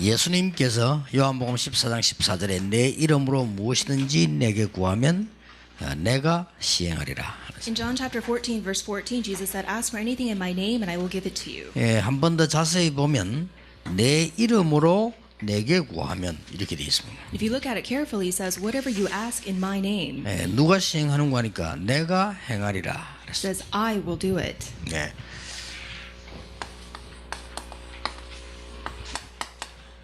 예수님께서 요한복음 14장 14절에 내 이름으로 무엇이든지 내게 구하면 내가 시행하리라. In John chapter 14, verse 14, Jesus said, "Ask for anything in my name, and I will give it to you." 예, 한 번 더 자세히 보면 내 이름으로 내게 구하면 이렇게 되어 있습니다. If you look at it carefully, it says, "Whatever you ask in my name," 예, 누가 시행하는 거니까 내가 행하리라. it 그랬어요. says, "I will do it." 예.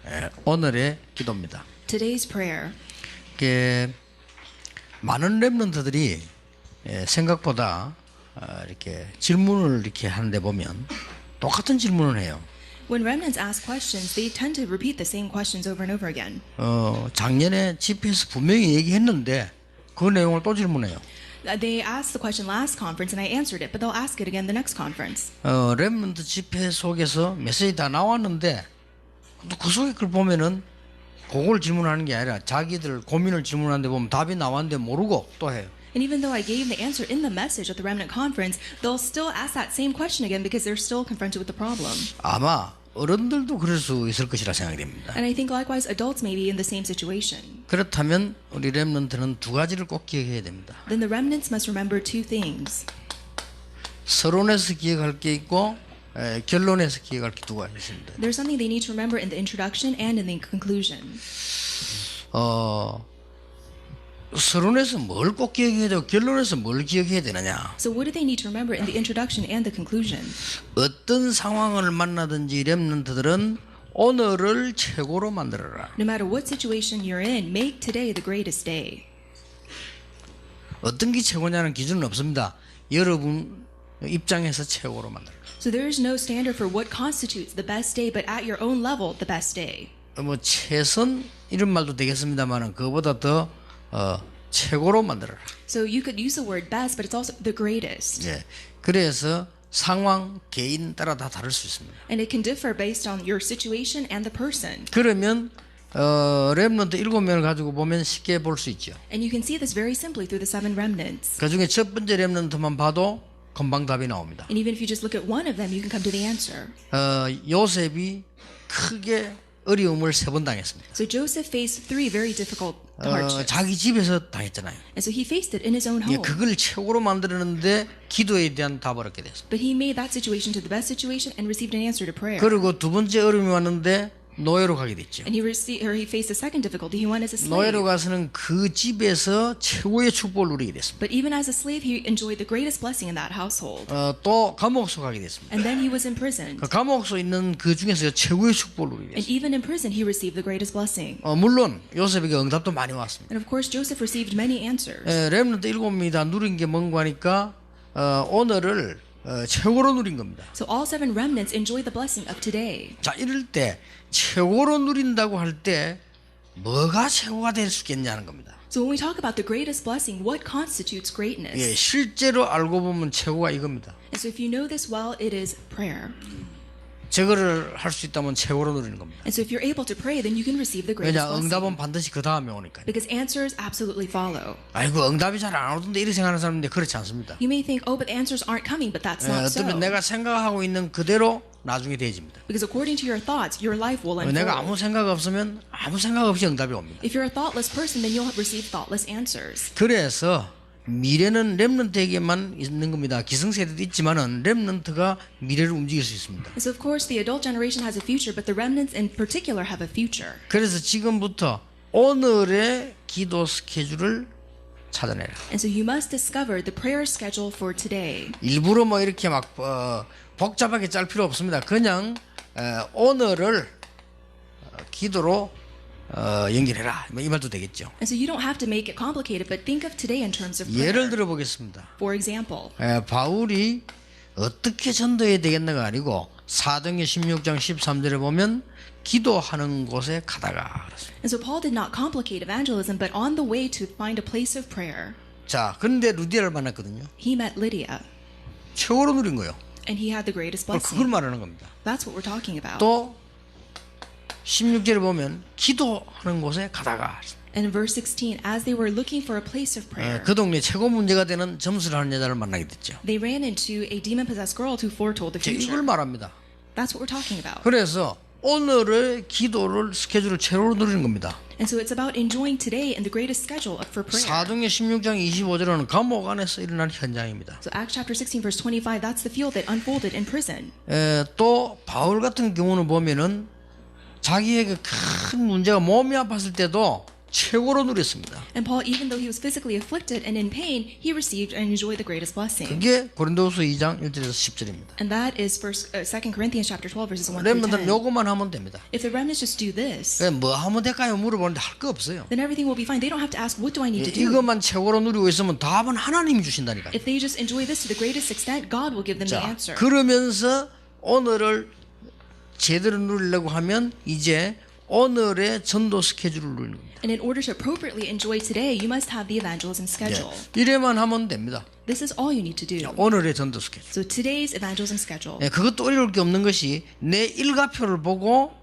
예, 오늘의 기도입니다. Today's prayer. 이게 많은 렘넌트들이 생각보다 이렇게 질문을 이렇게 하는데 보면 똑같은 질문을 해요. When remnants ask questions, they tend to repeat the same questions over and over again. 작년에 집회에서 분명히 얘기했는데 그 내용을 또 질문해요. They asked the question last conference, and I answered it, but they'll ask it again the next conference. 렘넌트 집회 속에서 메시지 다 나왔는데 또 그 속에 글 보면은 그걸 질문하는 게 아니라 자기들 고민을 질문하는데 보면 답이 나왔는데 모르고 또 해요. And even though I gave the answer in the message at the remnant conference, they'll still ask that same question again because they're still confronted with the problem. 아마 어른들도 그럴 수 있을 것이라 생각이 됩니다. And I think likewise adults may be in the same situation. 그렇다면 우리 렘넌트는 두 가지를 꼭 기억해야 됩니다. Then the remnants must remember two things. 서론에서 기억할 게 있고 결론에서 기억할 게 두 가지 있습니다. There's something they need to remember in the introduction and in the conclusion. 서론에서 뭘 꼭 기억해야 되고 결론에서 뭘 기억해야 되느냐. So what do they need to remember in the introduction and the conclusion? 어떤 상황을 만나든지 렘넌트들은 오늘을 최고로 만들어라. No matter what situation you're in, make today the greatest day. 어떤 게 최고냐는 기준은 없습니다. 여러분 입장에서 최고로 만들어라. So there is no standard for what constitutes the best day, but at your own level, the best day. 뭐 최선 이런 말도 되겠습니다만은 그보다 더 최고로 만들어라. So you could use the word best, but it's also the greatest. 예. 그래서 상황, 개인 따라 다 다를 수 있습니다. And it can differ based on your situation and the person. 그러면 렘넌트 7명을 가지고 보면 쉽게 볼 수 있죠. And you can see this very simply through the seven remnants. 그 중에 첫 번째 렘넌트만 봐도 금방 답이 나옵니다. And even if you just look at one of them, you can come to the answer. 요셉이 크게 어려움을 3번 당했습니다. So Joseph faced three very difficult hardships. 자기 집에서 당했잖아요. And so he faced it in his own 예, home. 그걸 최고로 만들었는데 기도에 대한 답을 얻게 됐습니다. But he made that situation to the best situation and received an answer to prayer. 그리고 두 번째 어려움이 왔는데 노예로 가게 됐죠. And he faced the second difficulty. He went as a slave. 노예로 가서는 그 집에서 최고의 축복을 누리게 됐습니다. But even as a slave, he enjoyed the greatest blessing in that household. 또 감옥소 가게 됐습니다. And then he was imprisoned. 그 감옥소 있는 그 중에서 최고의 축복을 누리게 And 됐습니다. even in prison, he received the greatest blessing. 물론 요셉에게 응답도 많이 왔습니다. And of course, Joseph received many answers. 렘넌트 7명이 다 누린 게 뭔가 하니까 오늘을 최고로 누린 겁니다. So all seven remnants enjoy the blessing of today. 자, 이럴 때 최고로 누린다고 할 때 뭐가 최고가 될 수 있겠냐는 겁니다. So when we talk about the greatest blessing, what constitutes greatness? 예, 실제로 알고 보면 최고가 이겁니다. And so if you know this well, it is prayer. 저거를 할 수 있다면 최고로 누리는 겁니다. And so if you're able to pray, then you can receive the greatest 왜냐, blessing. 응답은 반드시 그 다음에 오니까요. Because answers absolutely follow. 아이고, 응답이 잘 안 오던데 이렇게 생각하는 사람인데 그렇지 않습니다. You may think, oh, but the answers aren't coming, but that's not so. 어쩌면 내가 생각하고 있는 그대로 나중에 되어집니다. Because according to your thoughts, your life will 내가 unfold. 아무 생각 없으면 아무 생각 없이 응답이 옵니다. If you're a thoughtless person, then you'll receive thoughtless answers. 그래서 미래는 렘넌트에게만 있는 겁니다. 기성세대도 있지만은 렘넌트가 미래를 움직일 수 있습니다. And so of course the adult generation has a future, but the remnants in particular have a future. 그래서 지금부터 오늘의 기도 스케줄을 찾아내라. And so you must discover the prayer schedule for today. 일부러 뭐 이렇게 막 복잡하게 짤 필요 없습니다. 그냥 오늘을 기도로 연결해라. 이 말도 되겠죠. And so you don't have to make it complicated, but think of today in terms of prayer. 예를 들어 보겠습니다. For example, 바울이 어떻게 전도해야 되겠나가 아니고 사도행전 16장 13절에 보면 기도하는 곳에 가다가 그렇습니다. and so Paul did not complicate evangelism, but on the way to find a place of prayer, 자, 그런데 루디아를 만났거든요. he met Lydia, 최고로 누린 거예요. and he had the greatest 그걸 blessing. 말하는 겁니다. That's what we're talking about. 또 16절에 보면 기도하는 곳에 가다가 And in verse 16, as they were looking for a place of prayer, 그 동네 최고 문제가 되는 점수를 하는 여자를 만나게 됐죠. they ran into a demon-possessed girl who foretold the 이걸 future. 말합니다. That's what we're talking about. 그래서 오늘의 기도를 스케줄을 최고로 누리는 겁니다. And so it's about enjoying today and the greatest schedule for prayer. 사도행전 16장 25절은 감옥 안에서 일어난 현장입니다. So Acts chapter 16 verse 25, that's the field that unfolded in prison. 또 바울 같은 경우는 보면은 자기에게 큰 문제가 몸이 아팠을 때도 최고로 누렸습니다. And Paul, even though he was physically afflicted and in pain, he received and enjoyed the greatest blessing. 그게 고린도후서 2장 1절에서 10절입니다. And that is 2 Corinthians chapter 12 verses 1 through 렘넌트는 10. 요것만 하면 됩니다. If the remnants just do this, 뭐 하면 될까요? 물어보는데 할 거 없어요. then everything will be fine. They don't have to ask, what do I need to do? 이것만 최고로 누리고 있으면 답은 하나님이 주신다니까요. If they just enjoy this to the greatest extent, God will give them the 자, answer. 그러면서 오늘을 제대로 누리려고 하면 이제 오늘의 전도 스케줄을 누리는 겁니다. And in order to appropriately enjoy today, you must have the evangelism schedule. 이래만 하면 됩니다. This is all you need to do. 오늘의 전도 스케줄. So today's evangelism schedule. 그것도 어려울 게 없는 것이 내 일과표를 보고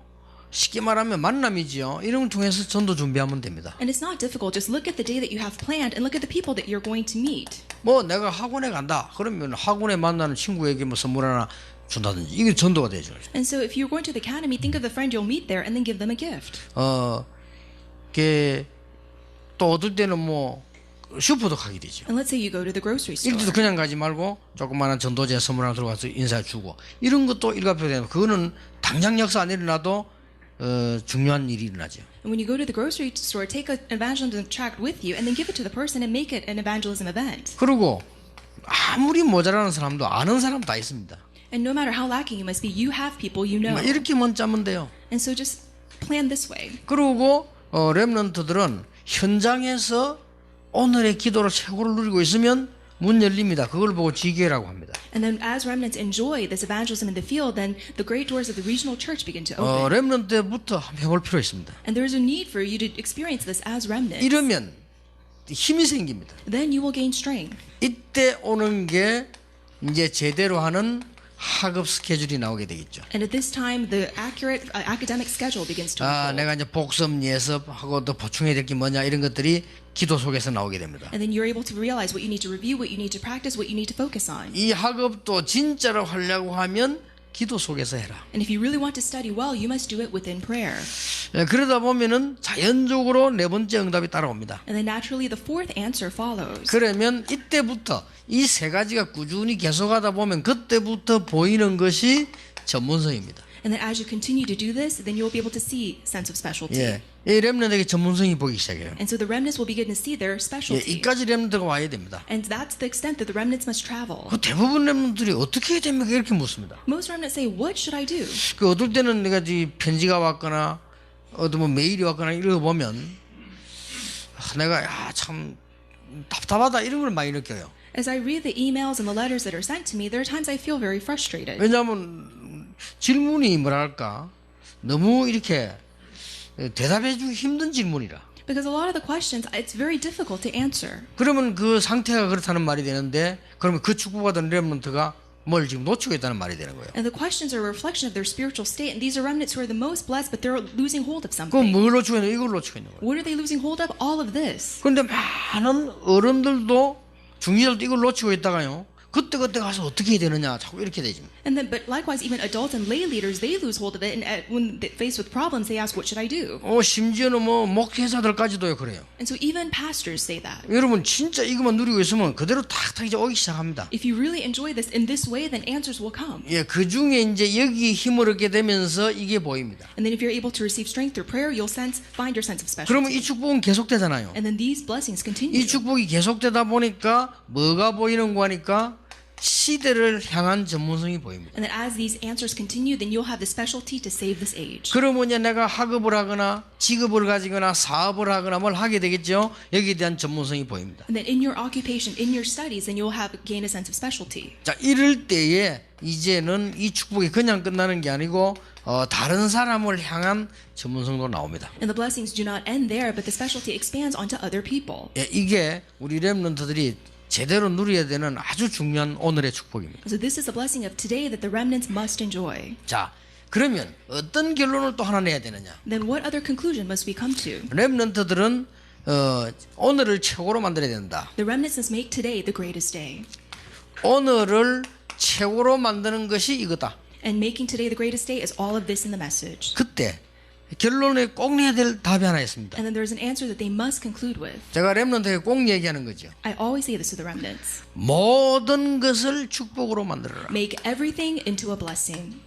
쉽게 말하면 만남이지요. 이런 걸 통해서 전도 준비하면 됩니다. And it's not difficult. Just look at the day that you have planned and look at the people that you're going to meet. 뭐 내가 학원에 간다. 그러면 학원에 만나는 친구에게 뭐 선물 하나 준다든지 이게 전도가 되죠. And so if you're going to the academy, think of the friend you'll meet there and then give them a gift. 또 어떨 때는 뭐 슈퍼도 가게 되죠. And let's say you go to the grocery store. 일주도 그냥 가지 말고 조그마한 전도제 선물 하나 들어가서 인사해 주고 이런 것도 일과표 되는 그거는 당장 역사 안 일어나도 중요한 일이 일어나죠. And when you go to the grocery store, take an evangelism tract with you and then give it to the person and make it an evangelism event. 그리고 아무리 모자라는 사람도 아는 사람 다 있습니다. And no matter how lacking you must be, you have people you know. 이렇게만 짜면 돼요. And so just plan this way. 그리고 렘넌트들은 현장에서 오늘의 기도를 최고로 누리고 있으면 문 열립니다. 그걸 보고 지교회라고 합니다. And then as remnants enjoy this evangelism in the field, then the great doors of the regional church begin to open. 렘넌트 때부터 한번 해볼 필요 있습니다. And there is a need for you to experience this as remnants. 이러면 힘이 생깁니다. Then you will gain strength. 이때 오는 게 이제 제대로 하는 학업 스케줄이 나오게 되겠죠. And at this time, the accurate academic schedule begins to unfold. 내가 이제 복습 예습하고 또 보충해야 될 게 뭐냐 이런 것들이 기도 속에서 나오게 됩니다. And then you're able to realize what you need to review, what you need to practice, what you need to focus on. 이 학업도 진짜로 하려고 하면 기도 속에서 해라. And if you really want to study well, you must do it within prayer. 그러다 보면은 자연적으로 네 번째 응답이 따라옵니다. And then naturally, the fourth answer follows. 그러면 이때부터 이 세 가지가 꾸준히 계속하다 보면 그때부터 보이는 것이 전문성입니다. And then as you continue to do this, then you'll be able to see sense of specialty. 이 렘넌트에게 전문성이 보이기 시작해요. And so the remnants will begin to see their specialty. 이까지 렘넌트가 와야 됩니다. And that's the extent that the remnants must travel. 그 대부분 렘넌트들이 어떻게 해야 됩니까? 이렇게 묻습니다. Most remnants say, what should I do? 그 어떨 때는 내가 편지가 왔거나 어떤 뭐 메일이 왔거나 이런 거 보면 내가 참 답답하다 이런 걸 많이 느껴요. As I read the emails and the letters that are sent to me, there are times I feel very frustrated. 왜냐하면 질문이 뭐랄까 너무 이렇게 대답해주기 힘든 질문이라. Because a lot of the questions, it's very difficult to answer. 그러면 그 상태가 그렇다는 말이 되는데 그러면 그 축복받은 렘넌트가 뭘 지금 놓치고 있다는 말이 되는 거예요. And the questions are a reflection of their spiritual state. And these are remnants who are the most blessed, but they're losing hold of 그럼 something. 뭘 놓치고 있는 거예요? 이걸 놓치고 있는 거예요. What are they losing hold of? All of this. 그런데 많은 어른들도 중지자들도 이걸 놓치고 있다가요. 그때 가서 어떻게 해야 되느냐 자꾸 이렇게 되지. And then, but likewise, even adults and lay leaders, they lose hold of it. And when faced with problems, they ask, what should I do? 심지어는 뭐 목회자들까지도요 그래요. And so even pastors say that. 여러분 진짜 이것만 누리고 있으면 그대로 탁탁 이제 오기 시작합니다. If you really enjoy this in this way, then answers will come. 그 중에 이제 여기 힘을 얻게 되면서 이게 보입니다. And then if you're able to receive strength through prayer, you'll find your sense of 그러면 specialty. 이 축복은 계속되잖아요. And then these blessings continue. 이 축복이 계속되다 보니까 뭐가 보이는 거니까 시대를 향한 전문성이 보입니다. And that as these answers continue, then you'll have the specialty to save this age. 그러면 이제 내가 학업을 하거나 직업을 가지거나 사업을 하거나 뭘 하게 되겠죠. 여기에 대한 전문성이 보입니다. And then in your occupation, in your studies, then you'll have gain a sense of specialty. 자, 이럴 때에 이제는 이 축복이 그냥 끝나는 게 아니고 다른 사람을 향한 전문성도 나옵니다. And the blessings do not end there, but the specialty expands onto other people. 이게 우리 렘넌트들이 제대로 누려야 되는 아주 중요한 오늘의 축복입니다. So this is a blessing of today that the remnants must enjoy. 자, 그러면 어떤 결론을 또 하나 내야 되느냐? Then what other conclusion must we come to? 렘넌트들은 오늘을 최고로 만들어야 된다. The remnants must make today the greatest day. 오늘을 최고로 만드는 것이 이거다. And making today the greatest day is all of this in the message. 그때 결론에 꼭 내야 될 답이 하나 있습니다. And then there's an answer that they must conclude with. 제가 렘넌트에게 꼭 얘기하는 거죠. I always say this to the remnants. 모든 것을 축복으로 만들어라. Make everything into a blessing.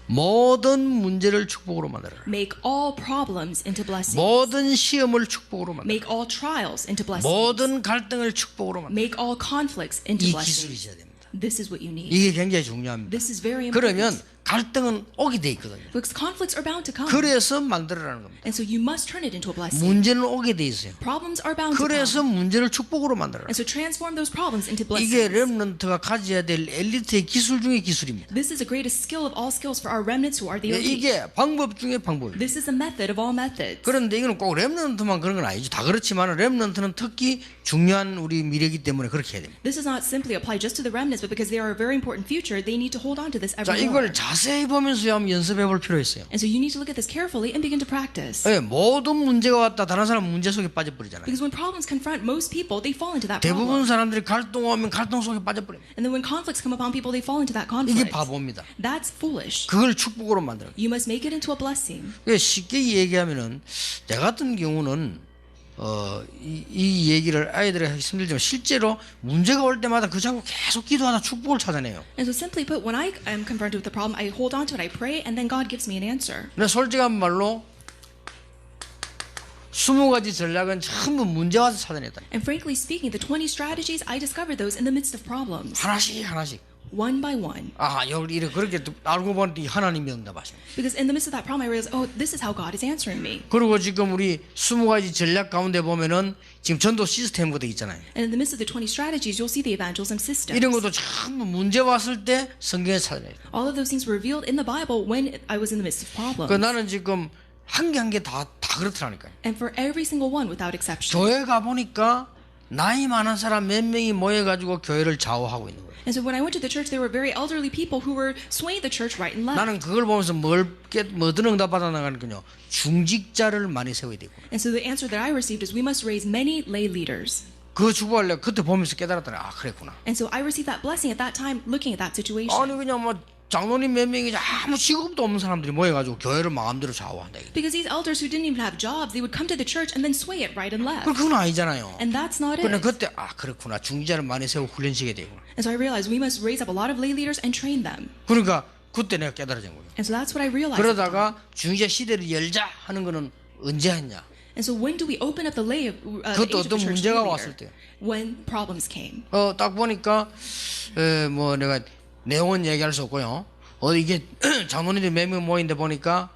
모든 문제를 축복으로 만들어라. Make all problems into blessings. 모든 시험을 축복으로 만들어라. Make all trials into blessings. 모든 갈등을 축복으로 만들어라. Make all conflicts into 이 기술이 blessings. 있어야 됩니다. This is what you need. 이게 굉장히 중요합니다. This is very important. 그러면 갈등은 오게 돼 있거든요. Because conflicts are bound to come. 그래서 만들어라는 겁니다. And so you must turn it into a blessing. 문제는 오게 돼 있어요. Problems are bound to 그래서 come. 문제를 축복으로 만들어라. And so transform those problems into 이게 blessings. 렘넌트가 가져야 될 엘리트의 기술 중의 기술입니다. This is the greatest skill of all skills for our remnants who are the elite. 이게 방법 중의 방법입니다. This is a method of all methods. 그런데 이거는 꼭 렘넌트만 그런 건 아니죠. 다 그렇지만 렘넌트는 특히 중요한 우리 미래이기 때문에 그렇게 해야 됩니다. This is not simply applied just to the remnants, but because they are a very important future, they need to hold on to this 자, ever more. 이걸 자세히 보면서 한번 연습해 볼 필요 있어요. And so you need to look at this carefully and begin to practice. 예, 모든 문제가 왔다 다른 사람 문제 속에 빠져버리잖아요. Because when problems confront most people, they fall into that 대부분 problem. 사람들이 갈등 오면 갈등 속에 빠져버립니다. And then when conflicts come upon people, they fall into that 이게 conflict. 바보입니다. That's foolish. 그걸 축복으로 만들어요. You must make it into a blessing. 쉽게 얘기하면은 내 같은 경우는 이 얘기를 아이들에게 하기 힘들지만 실제로 문제가 올 때마다 그 자꾸 계속 기도하다 축복을 찾아내요. And so simply put, when I am confronted with a problem, I hold on to it, I pray, and then God gives me an answer. 근데 솔직한 말로 20가지 전략은 전부 문제 와서 찾아냈다. And frankly speaking, the 20 strategies, I discovered those in the midst of problems, 하나씩. one by one. 아, 여기 이렇게 그렇게 알고 보니 하나님이 응답하시네. Because in the midst of that problem, I realized, oh, this is how God is answering me. 그리고 지금 우리 20가지 전략 가운데 보면은 지금 전도 시스템 것도 있잖아요. And in the midst of the 20 strategies, you'll see the evangelism system. 이런 것도 전부 문제 왔을 때 성경에 찾아내요. All of those things were revealed in the Bible when I was in the midst of problems. 그 나는 지금 한 개 다 그렇더라니까요. And for every single one without exception. 교회 가 보니까 나이 많은 사람 몇 명이 모여가지고 교회를 좌우하고 있는 거예요. And so when I went to the church, there were very elderly people who were swaying the church right and left. 나는 그걸 보면서 뭐든 응답받아 나가는군요. 중직자를 많이 세워야 되고. And so the answer that I received is we must raise many lay leaders. 그거 축복하려 그때 보면서 깨달았더니 아 그랬구나. And so I received that blessing at that time looking at that situation. 아니 그냥 뭐 장로님 몇 명이 아무 직업도 없는 사람들이 모여가지고 교회를 마음대로 좌우한다. Because these elders who didn't even have jobs, they would come to the church and then sway it right and left. 그건 아니잖아요. And that's not 근데 it. 그때 아 그렇구나 중직자를 많이 세우고 훈련시켜야 되구나. And so I realized we must raise up a lot of lay leaders and train them. 그러니까 그때 내가 깨달아진 거예요. And so that's what I realized. 그러다가 중직자 시대를 열자 하는 거는 언제 했냐? And so when do we open up the age 그것도 of the 어떤 church 문제가 lay 왔을 leader? 때. When problems came. 딱 보니까 뭐 내가 내용은 얘기할 수 없고요. 이게 장로님들 몇 명 모인데 보니까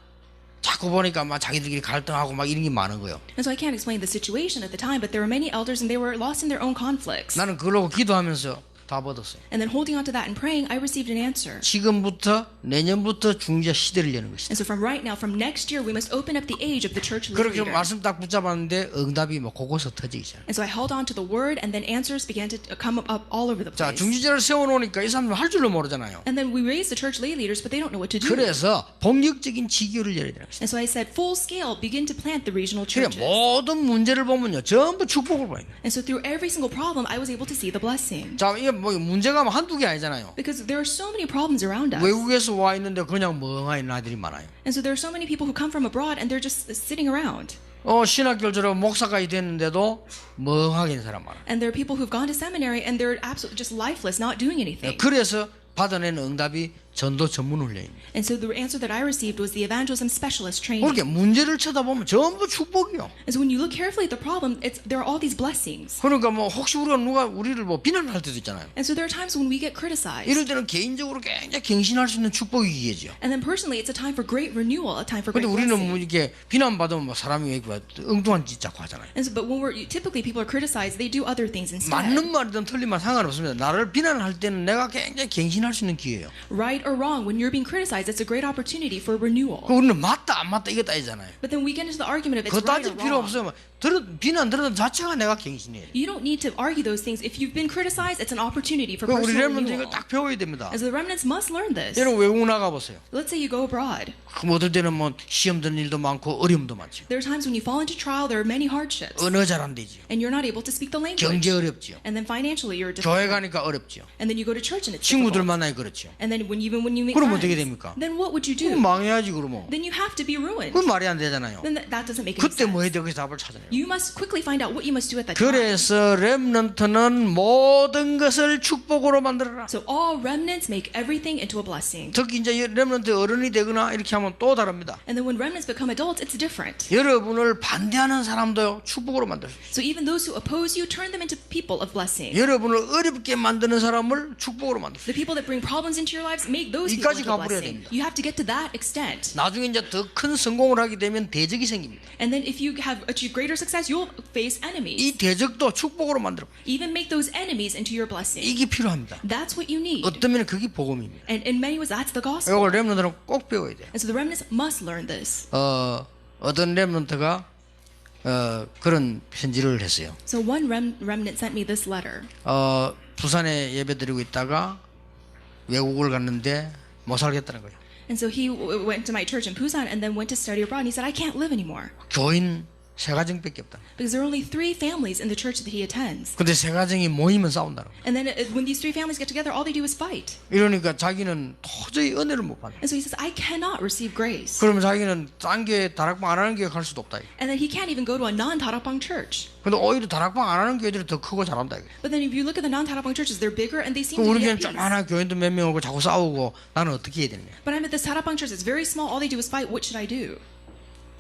자꾸 보니까 막 자기들끼리 갈등하고 막 이런 게 많은 거예요. And so I can't explain the situation at the time, but there were many elders and they were lost in their own conflicts. 나는 그걸로 기도하면서 답 얻었어요. And then holding on to that and praying, I received an answer. 지금부터 내년부터 중직자 시대를 여는 것이다. And so from right now, from next year, we must open up the age of the church lay 그렇게 leader. 말씀 딱 붙잡았는데 응답이 뭐 곳곳에 터지기 시작. And so I held on to the word, and then answers began to come up all over the 자, place. 중직자를 세워놓으니까 이 사람들 할 줄로 모르잖아요. And then we raised the church lay leaders, but they don't know what to do. 그래서 본격적인 지교를 열어야 되는 것이다. And so I said, full scale, begin to plant the regional 그래 churches. 모든 문제를 보면요 전부 축복을 봐요. And so through every single problem, I was able to see the blessing. 자, 이게 뭐 문제가 뭐 한두 개 아니잖아요. Because there are so many problems around us. 외국에서 와 있는데 그냥 멍하니 있는 아이들이 많아요. And so there are so many people who come from abroad, and they're just sitting around. 신학교를 졸업 목사까지 됐는데도 멍하게 있는 사람 많아요. And there are people who've gone to seminary, and they're absolutely just lifeless, not doing anything. 그래서 받아낸 응답이 전도 전문 훈련입니다. And so the answer that I received was the evangelism specialist training. 그렇게 문제를 쳐다보면 전부 축복이요. And so when you look carefully at the problem, there are all these blessings. 그러니까 뭐 혹시 누가 우리를 뭐 비난할 때도 있잖아요. And so there are times when we get criticized. 이럴 때는 개인적으로 굉장히 갱신할 수 있는 축복이겠죠. And then personally, it's a time for great renewal, a time for great 근데 우리는 뭐 blessing. 이렇게 비난받으면 뭐 사람이 왜 엉뚱한 짓 자꾸 하잖아요. And so, but when typically people are criticized, they do other things instead. 맞는 말이든 틀린 말 상관없습니다. 나를 비난할 때는 내가 굉장히 갱신할 수 있는 기회예요. Right or wrong, when you're being criticized, it's a great opportunity for renewal. 우리는 맞다 안 맞다 이거 따지잖아요. But then we get into the argument of it's 그거 right or 따질 필요 wrong. 없어요. 비난 들어도 자체가 내가 갱신이에요. You don't need to argue those things. If you've been criticized, it's an opportunity for 우리 personal 렘넌트 이걸 renewal. 딱 배워야 됩니다. And so the remnants must learn this. 여러분 외국 나가 보세요. Let's say you go abroad. 그럼 어떨 때는 뭐 시험 드는 일도 많고 어려움도 많죠. There are times when you fall into trial, there are many hardships. 언어 잘 안 되죠. And you're not able to speak the language. 경제 어렵죠. And then financially, you're 교회 difficult. 가니까 어렵죠. And then you go to church and it's 친구들 difficult. 만나기 그렇죠. And then when you even when you make 그럼 어떻게 friends. 됩니까? Then what would you 그럼 do? 망해야지 그러면. Then you have to be ruined. 그건 말이 안 되잖아요. Then that doesn't make any 그때 sense. 뭐 해야 돼? 거기서 답을 찾아내요. You must quickly find out what you must do at that time. 그래서 렘넌트는 모든 것을 축복으로 만들어라. So all remnants make everything into a blessing. 특히 이제 렘넌트 어른이 되거나 이렇게 하면 또 다릅니다. And then when remnants become adults, it's different. 여러분을 반대하는 사람도요 축복으로 만들 수 있어요. So even those who oppose you, turn them into people of blessing. 여러분을 어렵게 만드는 사람을 축복으로 만들 수 있어요. The people that bring problems into your lives, make those people 이까지 into a 가버려야 blessing. 됩니다. You have to get to that extent. 나중에 이제 더 큰 성공을 하게 되면 대적이 생깁니다. And then if you have achieved greater success, you'll face enemies. 이 대적도 축복으로 만들어. Even make those enemies into your blessing. 이게 필요합니다. That's what you need. 어떤 면에 그게 복음입니다. And in many ways, that's the gospel. 이걸 렘넌트는 꼭 배워야 돼요. And so the remnants must learn this. 어떤 렘넌트가 그런 편지를 했어요. So one remnant sent me this letter. 부산에 예배드리고 있다가 외국을 갔는데 못 살겠다는 거예요. And so he went to my church in Busan and then went to study abroad. And he said, I can't live anymore. 교인 세 가정밖에 없다. Because there are only 3 families in the church that he attends. 근데 세 가정이 모이면 싸운다는 거예요. And then when these 3 families get together, all they do is fight. 이러니까 자기는 도저히 은혜를 못 받아. And so he says, I cannot receive grace. 그러면 자기는 딴 교회 다락방 안 하는 교회 갈 수도 없다. And then he can't even go to a non-Tarapang church. 근데 오히려 다락방 안 하는 교회들이 더 크고 잘한다. But then if you look at the non-Tarapang churches, they're bigger and they seem 그럼 우리 to be 교회는 at peace. 조그마한 교회도 몇 명 오고 자꾸 싸우고 나는 어떻게 해야 되느냐. But I'm at this Tarapang church, it's very small, all they do is fight, what should I do?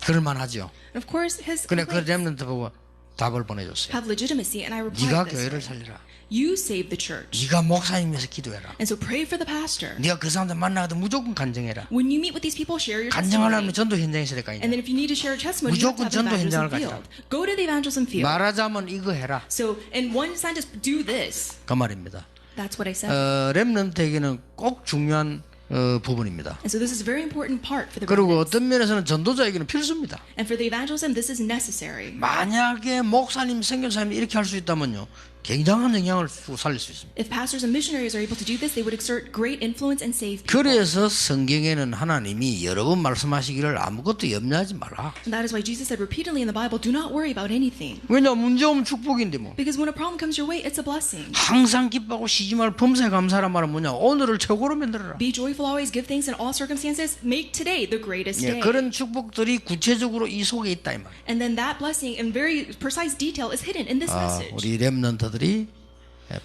그럴만하죠. And of course, his 근데 그 complaints 렘넌트 보고 답을 보내줬어요. have legitimacy, and I 네가 replied this 교회를 way. 살리라. You save the church. 네가 목사님에서 기도해라. And so pray for the pastor. 네가 그 사람들 만나도 무조건 간증해라. When you meet with these people, share your 간증하려면 testimony. 전도 현장에 있어야 될 거 And 아니냐. then if you need to share a testimony, you have to 무조건 have 전도 the evangelism 현장을 field. Go to the evangelism field. 말하자면 이거 해라. So in one sentence, do this. 그 말입니다. That's what I said. 렘넌트에게는 꼭 중요한 부분입니다. And so this is a very important part for the 그리고 remnants. 어떤 면에서는 전도자에게는 필수입니다. And for the evangelism, this is necessary. 만약에 목사님, 선교사님이 이렇게 할 수 있다면요, 굉장한 영향을 주고 살릴 수 있습니다. If pastors and missionaries are able to do this, they would exert great influence and save people. 그래서 성경에는 하나님이 여러 번 말씀하시기를 아무것도 염려하지 마라. And that is why Jesus said repeatedly in the Bible, do not worry about anything. 왜냐 문제 오면 축복인데 뭐. Because when a problem comes your way, it's a blessing. 항상 기뻐하고 쉬지 말고 범사에 감사하란 말은 뭐냐? 오늘을 최고로 만들어라. Be joyful always, give thanks in all circumstances, make today the greatest 예, day. 그런 축복들이 구체적으로 이 속에 있다 이 말. And then that blessing in very precise detail is hidden in this message. 우리 렘넌트들이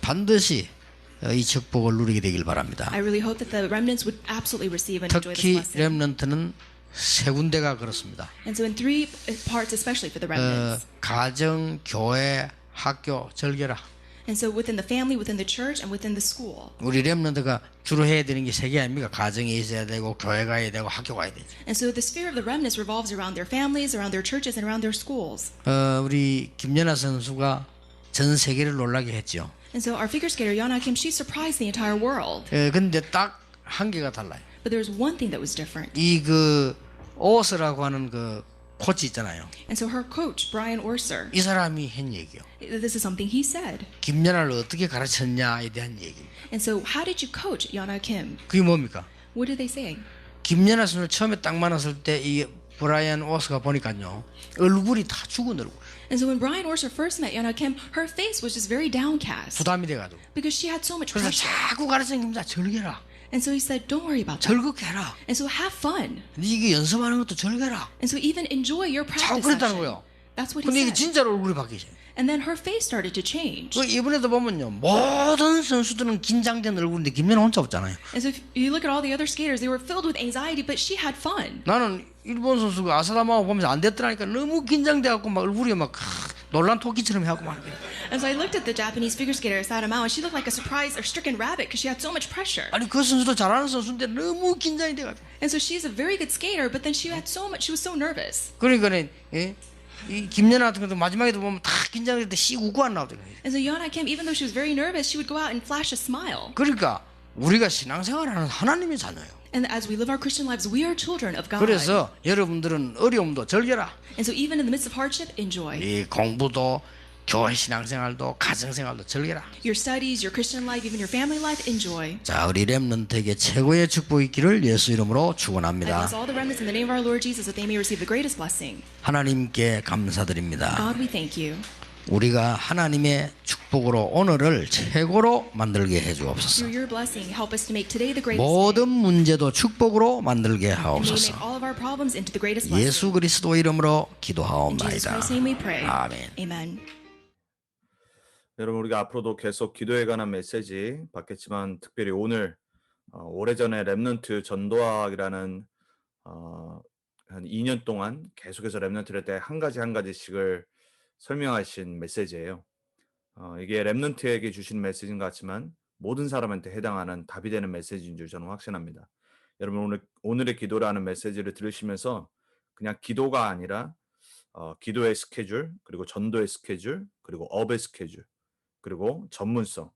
반드시 이 축복을 누리게 되길 바랍니다. I really hope that the remnants would absolutely receive and enjoy this 특히 blessing. 렘넌트는 세 군데가 그렇습니다. And so in 3 parts, especially for the remnants. 가정, 교회, 학교, 절개라. And so within the family, within the church, and within the school. 우리 렘넌트가 주로 해야 되는 게 세 개 아닙니까? 가정에 있어야 되고 교회 가야 되고 학교 가야 되죠. And so the sphere of the remnants revolves around their families, around their churches, and around their schools. 우리 김연아 선수가 전 세계를 놀라게 했죠. And so our figure skater Yana Kim, she surprised the entire world. 근데 딱 한 개가 달라요. But there was one thing that was different. 이 그 오스라고 하는 그 코치 있잖아요. And so her coach, Brian Orser, 이 사람이 한 얘기요. this is something he said. 김연아를 어떻게 가르쳤냐에 대한 얘기입니다. And so how did you coach Yana Kim? 그게 뭡니까? What did they say? 김연아 선수를 처음에 딱 만났을 때 이 브라이언 오스가 보니까요. 얼굴이 다 죽은 얼굴. And so when Brian Orser first met Yana Kim, her face was just very downcast 부담이 돼가지고. because she had so much 그래서 pressure. 자꾸 가르치는 김자 즐겨라. And so he said, don't worry about that. 즐겁게 해라. And so have fun. 이게 연습하는 것도 즐겨라. And so even enjoy your 자꾸 practice 그랬다는 session. 거예요. That's what he 근데 이게 said. 진짜로 얼굴이 바뀌죠. And then her face started to change. 그 이번에도 보면요. 모든 선수들은 긴장된 얼굴인데 김연아 혼자 없잖아요. And so if you look at all the other skaters, they were filled with anxiety, but she had fun. 나는 일본 선수가 아사다마고 보면서 안 됐더라니까 너무 긴장돼갖고 막 얼굴이 막 놀란 토끼처럼 해갖고 막. And so I looked at the Japanese figure skater Sadamao, and she looked like a surprised or stricken rabbit because she had so much pressure. 아니 그 선수도 잘하는 선수인데 너무 긴장이 돼가지고. And so she's a very good skater, but then she was so nervous. 그러니까는 예? 이 김연아 같은 것도 마지막에도 보면 다 긴장할 때 씩 웃고 안 나오더라고요. And so Yana Kim, even though she was very nervous, she would go out and flash a smile. 그러니까 우리가 신앙생활하는 하나님의 자녀예요. And as we live our Christian lives, we are children of God. 그래서 여러분들은 어려움도 즐겨라. And so even in the midst of hardship, enjoy. 이 공부도 교회 신앙생활도 가정생활도 즐겨라. Your studies, your Christian life, even your family life, enjoy. 자, 우리 렘넌트에게 최고의 축복이 있기를 예수 이름으로 I 축원합니다. bless all the remnants in the name of our Lord Jesus that they may receive the greatest blessing. 하나님께 감사드립니다. God, we thank you. 우리가 하나님의 축복으로 오늘을 최고로 만들게 해주옵소서. Through your blessing, help us to make today the greatest day. 모든 문제도 축복으로 만들게 And may you 하옵소서. make all of our problems into the greatest blessing. 예수 그리스도 이름으로 In Jesus 기도하옵나이다. Christ's name we pray. 아멘. Amen. 여러분, 우리가 앞으로도 계속 기도에 관한 메시지 받겠지만 특별히 오늘 오래전에 렘넌트 전도학이라는 한 2년 동안 계속해서 렘넌트를 때 한 가지씩을 설명하신 메시지예요. 이게 렘넌트에게 주신 메시지인 것 같지만 모든 사람한테 해당하는 답이 되는 메시지인 줄 저는 확신합니다. 여러분, 오늘의 기도라는 메시지를 들으시면서 그냥 기도가 아니라 기도의 스케줄, 그리고 전도의 스케줄, 그리고 업의 스케줄, 그리고 전문성,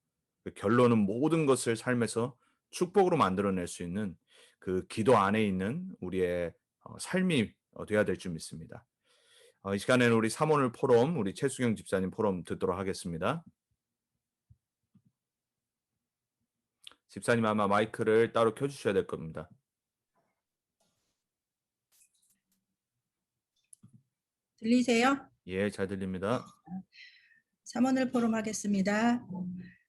그 결론은 모든 것을 삶에서 축복으로 만들어낼 수 있는 그 기도 안에 있는 우리의 삶이 돼야 될 줄 믿습니다. 이 시간에는 우리 사모늘 포럼, 우리 최수경 집사님 포럼 듣도록 하겠습니다. 집사님 아마 마이크를 따로 켜주셔야 될 겁니다. 들리세요? 예, 잘 들립니다. 사모늘 포럼 하겠습니다.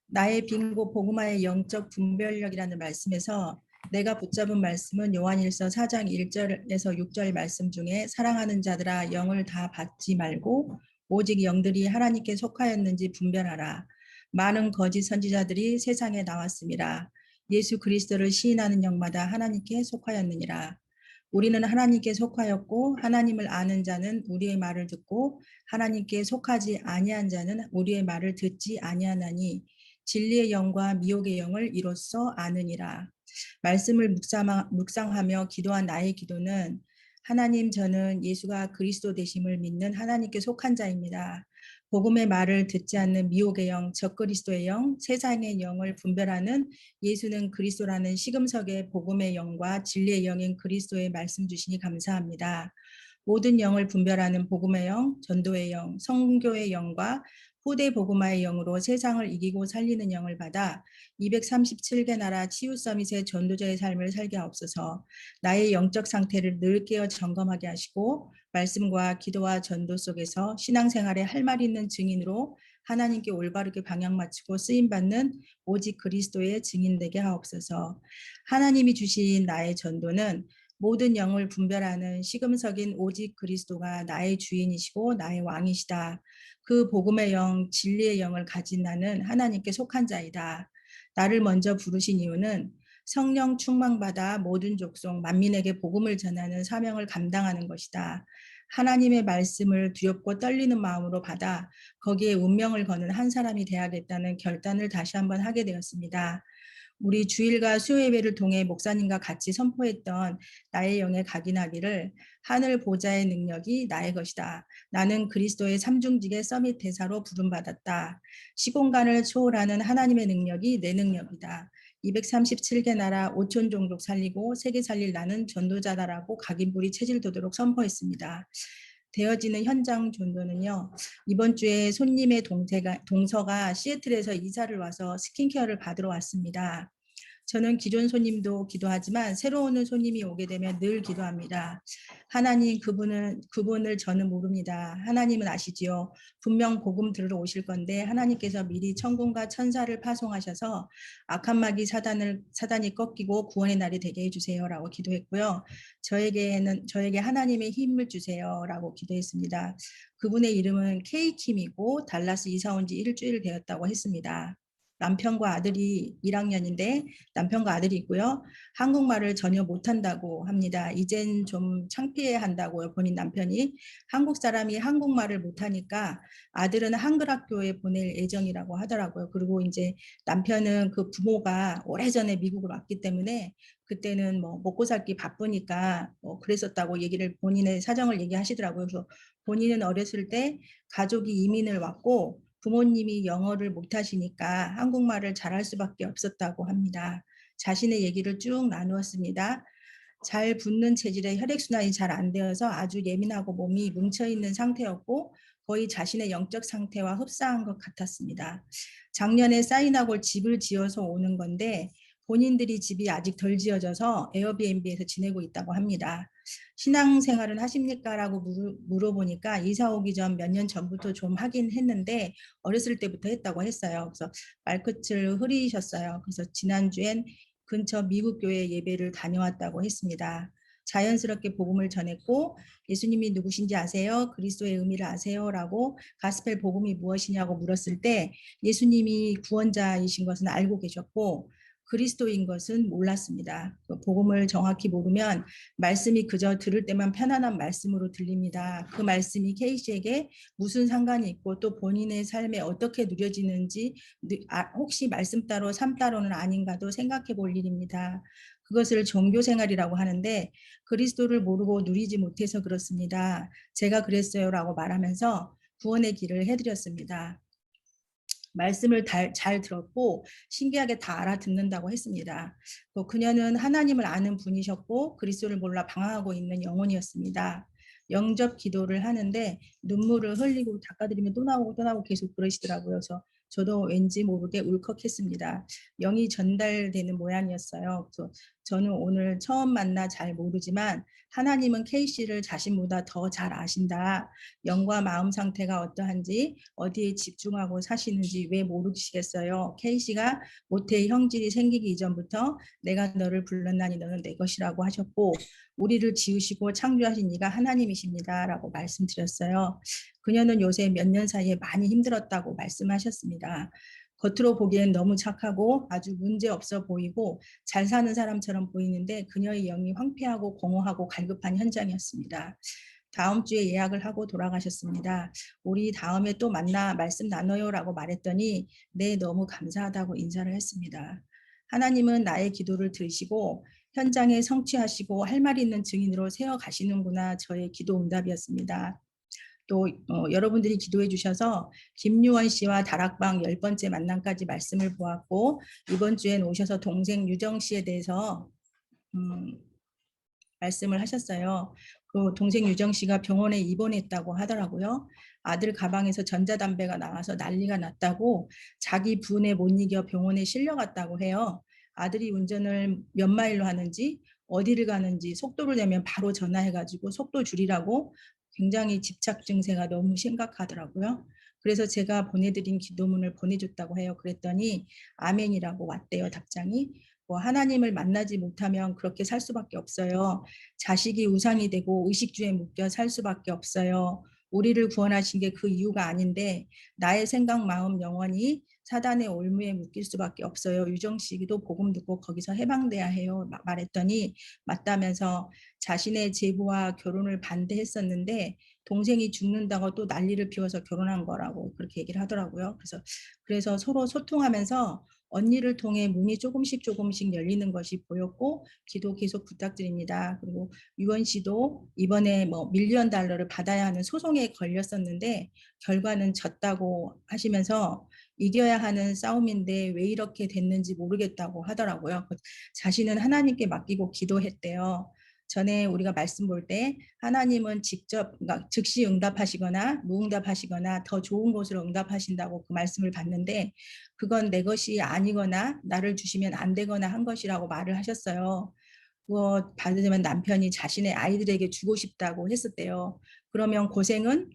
나의 빈고 복음화의 영적 분별력이라는 말씀에서 내가 붙잡은 말씀은 요한일서 4장 1절에서 6절 말씀 중에 사랑하는 자들아 영을 다 받지 말고 오직 영들이 하나님께 속하였는지 분별하라. 많은 거짓 선지자들이 세상에 나왔습니다. 예수 그리스도를 시인하는 영마다 하나님께 속하였느니라. 우리는 하나님께 속하였고 하나님을 아는 자는 우리의 말을 듣고 하나님께 속하지 아니한 자는 우리의 말을 듣지 아니하나니 진리의 영과 미혹의 영을 이로써 아느니라. 말씀을 묵상하며 기도한 나의 기도는 하나님, 저는 예수가 그리스도 되심을 믿는 하나님께 속한 자입니다. 복음의 말을 듣지 않는 미혹의 영, 적그리스도의 영, 세상의 영을 분별하는 예수는 그리스도라는 시금석의 복음의 영과 진리의 영인 그리스도의 말씀 주시니 감사합니다. 모든 영을 분별하는 복음의 영, 전도의 영, 선교의 영과 후대 복음화의 영으로 세상을 이기고 살리는 영을 받아 237개 나라 치유 서밋의 전도자의 삶을 살게 하옵소서. 나의 영적 상태를 늘 깨어 점검하게 하시고 말씀과 기도와 전도 속에서 신앙생활에 할 말 있는 증인으로 하나님께 올바르게 방향 맞추고 쓰임받는 오직 그리스도의 증인되게 하옵소서. 하나님이 주신 나의 전도는 모든 영을 분별하는 시금석인 오직 그리스도가 나의 주인이시고 나의 왕이시다. 그 복음의 영, 진리의 영을 가진 나는 하나님께 속한 자이다. 나를 먼저 부르신 이유는 성령 충만받아 모든 족속 만민에게 복음을 전하는 사명을 감당하는 것이다. 하나님의 말씀을 두렵고 떨리는 마음으로 받아 거기에 운명을 거는 한 사람이 되야겠다는 결단을 다시 한번 하게 되었습니다. 우리 주일과 수요예배를 통해 목사님과 같이 선포했던 나의 영에 각인하기를 하늘 보좌의 능력이 나의 것이다. 나는 그리스도의 삼중직의 서밋 대사로 부름받았다. 시공간을 초월하는 하나님의 능력이 내 능력이다. 237개 나라 5천 종족 살리고 세계 살릴 나는 전도자다라고 각인불이 체질되도록 선포했습니다. 되어지는 현장 전도는요. 이번 주에 손님의 동서가 시애틀에서 이사를 와서 스킨케어를 받으러 왔습니다. 저는 기존 손님도 기도하지만 새로 오는 손님이 오게 되면 늘 기도합니다. 하나님, 그분을 저는 모릅니다. 하나님은 아시지요. 분명 복음 들으러 오실 건데 하나님께서 미리 천군과 천사를 파송하셔서 악한 마귀 사단이 꺾이고 구원의 날이 되게 해주세요라고 기도했고요. 저에게 하나님의 힘을 주세요라고 기도했습니다. 그분의 이름은 케이킴이고 달라스 이사 온 지 일주일 되었다고 했습니다. 남편과 아들이 1학년인데 남편과 아들이 있고요. 한국말을 전혀 못한다고 합니다. 이젠 좀 창피해한다고요. 본인 남편이. 한국 사람이 한국말을 못하니까 아들은 한글 학교에 보낼 예정이라고 하더라고요. 그리고 이제 남편은 그 부모가 오래전에 미국을 왔기 때문에 그때는 뭐 먹고 살기 바쁘니까 그랬었다고 본인의 사정을 얘기하시더라고요. 그래서 본인은 어렸을 때 가족이 이민을 왔고 부모님이 영어를 못하시니까 한국말을 잘할 수밖에 없었다고 합니다. 자신의 얘기를 쭉 나누었습니다. 잘 붓는 체질에 혈액순환이 잘 안 되어서 아주 예민하고 몸이 뭉쳐있는 상태였고 거의 자신의 영적 상태와 흡사한 것 같았습니다. 작년에 사인하고 집을 지어서 오는 건데 본인들이 집이 아직 덜 지어져서 에어비앤비에서 지내고 있다고 합니다. 신앙생활은 하십니까?라고 물어보니까 이사 오기 전 몇 년 전부터 좀 하긴 했는데 어렸을 때부터 했다고 했어요. 그래서 말끝을 흐리셨어요. 그래서 지난주엔 근처 미국 교회 예배를 다녀왔다고 했습니다. 자연스럽게 복음을 전했고 예수님이 누구신지 아세요? 그리스도의 의미를 아세요? 라고 가스펠 복음이 무엇이냐고 물었을 때 예수님이 구원자이신 것은 알고 계셨고 그리스도인 것은 몰랐습니다. 복음을 정확히 모르면 말씀이 그저 들을 때만 편안한 말씀으로 들립니다. 그 말씀이 케이씨에게 무슨 상관이 있고 또 본인의 삶에 어떻게 누려지는지 혹시 말씀 따로 삶 따로는 아닌가도 생각해 볼 일입니다. 그것을 종교 생활이라고 하는데 그리스도를 모르고 누리지 못해서 그렇습니다. 제가 그랬어요라고 말하면서 구원의 길을 해드렸습니다. 말씀을 잘 들었고 신기하게 다 알아듣는다고 했습니다. 또 그녀는 하나님을 아는 분이셨고 그리스도를 몰라 방황하고 있는 영혼이었습니다. 영접 기도를 하는데 눈물을 흘리고 닦아드리면 또 나오고 계속 그러시더라고요. 그래서 저도 왠지 모르게 울컥했습니다. 영이 전달되는 모양이었어요. 그래서 저는 오늘 처음 만나 잘 모르지만 하나님은 케이씨를 자신보다 더 잘 아신다. 영과 마음 상태가 어떠한지 어디에 집중하고 사시는지 왜 모르시겠어요. 케이씨가 모태의 형질이 생기기 이전부터 내가 너를 불렀나니 너는 내 것이라고 하셨고 우리를 지으시고 창조하신 이가 하나님이십니다. 라고 말씀드렸어요. 그녀는 요새 몇 년 사이에 많이 힘들었다고 말씀하셨습니다. 겉으로 보기엔 너무 착하고 아주 문제없어 보이고 잘 사는 사람처럼 보이는데 그녀의 영이 황폐하고 공허하고 갈급한 현장이었습니다. 다음 주에 예약을 하고 돌아가셨습니다. 우리 다음에 또 만나 말씀 나눠요라고 말했더니 네, 너무 감사하다고 인사를 했습니다. 하나님은 나의 기도를 들으시고 현장에 성취하시고 할 말 있는 증인으로 세워가시는구나 저의 기도 응답이었습니다. 또 여러분들이 기도해 주셔서 김유원 씨와 다락방 10번째 만남까지 말씀을 보았고 이번 주엔 오셔서 동생 유정 씨에 대해서 말씀을 하셨어요. 그 동생 유정 씨가 병원에 입원했다고 하더라고요. 아들 가방에서 전자담배가 나와서 난리가 났다고 자기 분에 못 이겨 병원에 실려갔다고 해요. 아들이 운전을 몇 마일로 하는지 어디를 가는지 속도를 내면 바로 전화해가지고 속도 줄이라고 굉장히 집착 증세가 너무 심각하더라고요. 그래서 제가 보내드린 기도문을 보내줬다고 해요. 그랬더니 아멘이라고 왔대요, 답장이. 하나님을 만나지 못하면 그렇게 살 수밖에 없어요. 자식이 우상이 되고 의식주에 묶여 살 수밖에 없어요. 우리를 구원하신 게 그 이유가 아닌데 나의 생각, 마음, 영혼이 사단의 올무에 묶일 수밖에 없어요. 유정 씨도 복음 듣고 거기서 해방돼야 해요. 말했더니 맞다면서 자신의 제부와 결혼을 반대했었는데 동생이 죽는다고 또 난리를 피워서 결혼한 거라고 그렇게 얘기를 하더라고요. 그래서 서로 소통하면서 언니를 통해 문이 조금씩 열리는 것이 보였고 기도 계속 부탁드립니다. 그리고 유원 씨도 이번에 $1,000,000 받아야 하는 소송에 걸렸었는데 결과는 졌다고 하시면서 이겨야 하는 싸움인데 왜 이렇게 됐는지 모르겠다고 하더라고요. 자신은 하나님께 맡기고 기도했대요. 전에 우리가 말씀 볼 때 하나님은 직접 즉시 응답하시거나 무응답하시거나 더 좋은 곳으로 응답하신다고 그 말씀을 봤는데 그건 내 것이 아니거나 나를 주시면 안 되거나 한 것이라고 말을 하셨어요. 그거 받으면 남편이 자신의 아이들에게 주고 싶다고 했었대요. 그러면 고생은